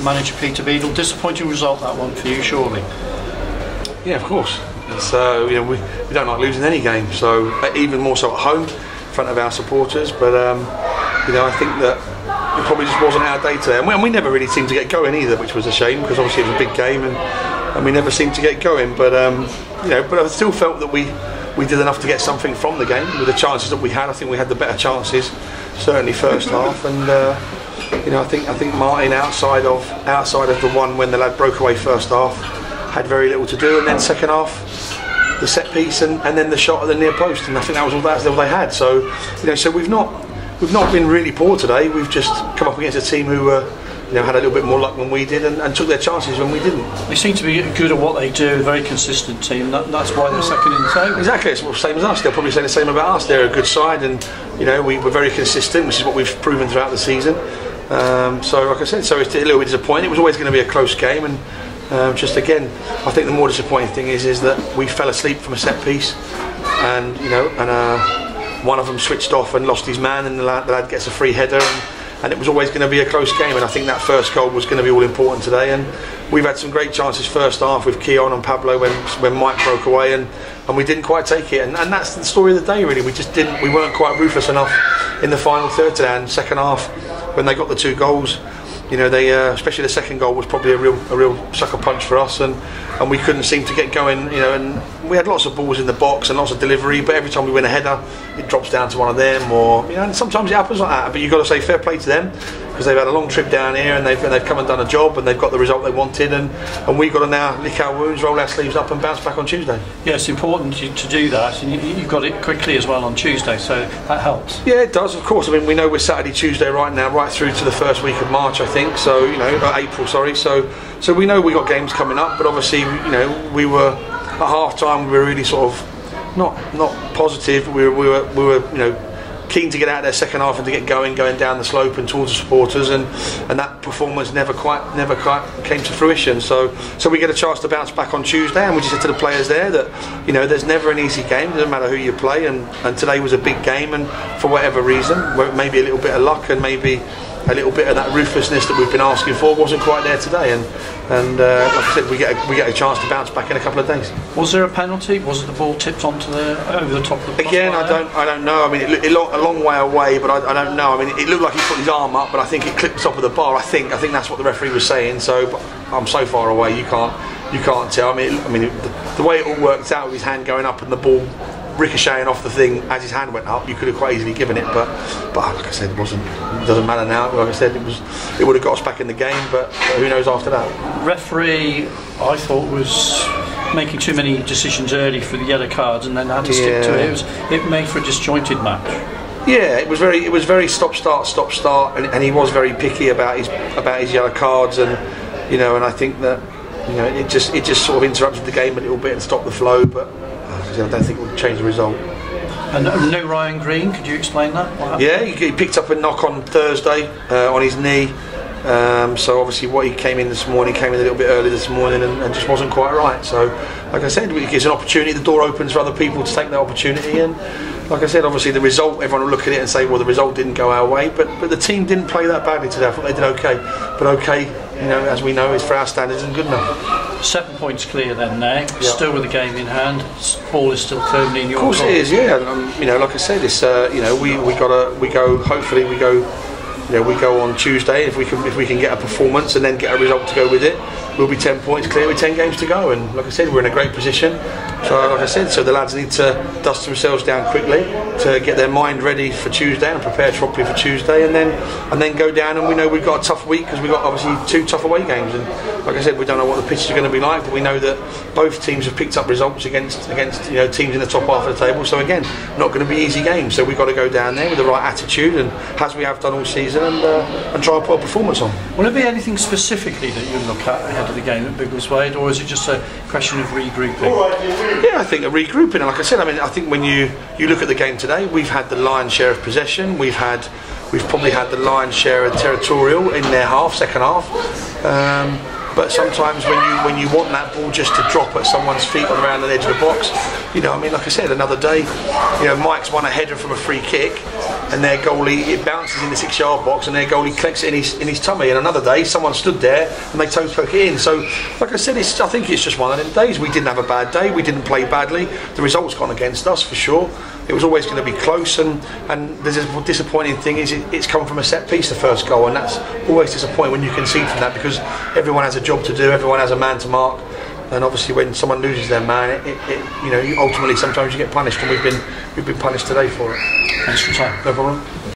manager Peter Beadle. Disappointing result that one for you, surely. Yeah, of course. So you know, we don't like losing any game. So even more so at home, in front of our supporters. But you know, I think that it probably just wasn't our day today, and we never really seemed to get going either, which was a shame because obviously it was a big game and we never seemed to get going. But you know, but I still felt that we did enough to get something from the game with the chances that we had. I think we had the better chances, certainly first half, and you know, I think Martin outside of the one when the lad broke away first half had very little to do, and then second half the set piece and then the shot at the near post, and I think that was all they had. So you know, so we've not been really poor today. We've just come up against a team who you know, had a little bit more luck than we did and took their chances when we didn't. They seem to be good at what they do, a very consistent team. That's why they're second in the table. Exactly, it's the same as us. They'll probably say the same about us. They're a good side, and you know, we're very consistent, which is what we've proven throughout the season. So like I said, so it's a little bit disappointing. It was always going to be a close game, and just again, I think the more disappointing thing is that we fell asleep from a set piece, and you know, and one of them switched off and lost his man, and the lad gets a free header, and it was always going to be a close game. And I think that first goal was going to be all important today. And we've had some great chances first half with Keon and Pablo when Mike broke away, and we didn't quite take it. And that's the story of the day, really. We weren't quite ruthless enough in the final third today. And second half, when they got the two goals, you know, they especially the second goal was probably a real sucker punch for us, and we couldn't seem to get going, you know, and we had lots of balls in the box and lots of delivery, but every time we win a header it drops down to one of them, or you know, and sometimes it happens like that. But you've got to say fair play to them, because they've had a long trip down here and they've come and done a job, and they've got the result they wanted, and we've got to now lick our wounds, roll our sleeves up and bounce back on Tuesday. Yeah, it's important to do that, and you've got it quickly as well on Tuesday, so that helps. Yeah, it does, of course. I mean, we know we're Saturday, Tuesday right now, right through to the first week of March, I think. So you know, April, sorry. So we know we got games coming up, but obviously, you know, we were at half time. We were really sort of not positive. We were you know, keen to get out there second half and to get going down the slope and towards the supporters, and that performance never quite came to fruition. So we get a chance to bounce back on Tuesday, and we just said to the players there that, you know, there's never an easy game, doesn't matter who you play, and today was a big game, and for whatever reason, maybe a little bit of luck and maybe a little bit of that ruthlessness that we've been asking for wasn't quite there today, and like I said, we get a chance to bounce back in a couple of days. Was there a penalty? Was the ball tipped onto over the top of the again? I don't know. I mean, it looked a long way away, but I don't know. I mean, it looked like he put his arm up, but I think it clipped the top of the bar. I think that's what the referee was saying. So, but I'm so far away, you can't tell. I mean, the way it all worked out with his hand going up and the ball ricocheting off the thing as his hand went up, you could have quite easily given it, but like I said, it doesn't matter now. Like I said, it would have got us back in the game, but who knows after that. Referee, I thought, was making too many decisions early for the yellow cards, and then had to stick to it. It made for a disjointed match. Yeah, it was very stop start, and he was very picky about his yellow cards, and you know, and I think that, you know, it just sort of interrupted the game a little bit and stopped the flow, but I don't think it would change the result. And no Ryan Green, could you explain that? Yeah, he picked up a knock on Thursday on his knee. So obviously he came in this morning, came in a little bit early this morning and just wasn't quite right. So like I said, it gives an opportunity, the door opens for other people to take that opportunity, and like I said, obviously the result, everyone will look at it and say, well, the result didn't go our way, but the team didn't play that badly today. I thought they did okay, but okay, you know, as we know, is for our standards and good enough. 7 points clear then now, still with the game in hand, ball is still firmly in your court. Of course it is, yeah. You know, like I said, it's you know, hopefully we go on Tuesday. If we can get a performance and then get a result to go with it, we'll be 10 points clear with 10 games to go. And like I said, we're in a great position. So like I said, so the lads need to dust themselves down quickly to get their mind ready for Tuesday and prepare properly for Tuesday, and then go down. And we know we've got a tough week because we've got obviously 2 tough away games. And like I said, we don't know what the pitches are going to be like, but we know that both teams have picked up results against you know, teams in the top half of the table. So again, not going to be easy games. So we've got to go down there with the right attitude, and as we have done all season, and try and put a performance on. Will there be anything specifically that you look at ahead of the game at Biggleswade, or is it just a question of regrouping? Yeah, I think a regrouping, and like I said, I mean, I think when you look at the game today, we've had the lion's share of possession, we've probably had the lion's share of territorial in their second half. But sometimes when you want that ball just to drop at someone's feet on around the edge of the box, you know, I mean, like I said, another day, you know, Mike's won a header from a free kick, and their goalie, it bounces in the 6-yard box, and their goalie collects it in his tummy. And another day, someone stood there and they toe poke it in. So, like I said, I think it's just one of them days. We didn't have a bad day. We didn't play badly. The result's gone against us for sure. It was always going to be close, and there's a disappointing thing is it's come from a set piece, the first goal, and that's always disappointing when you concede from that, because everyone has a job to do, everyone has a man to mark, and obviously when someone loses their man, ultimately sometimes you get punished, and we've been punished today for it. Thanks for your time. No problem.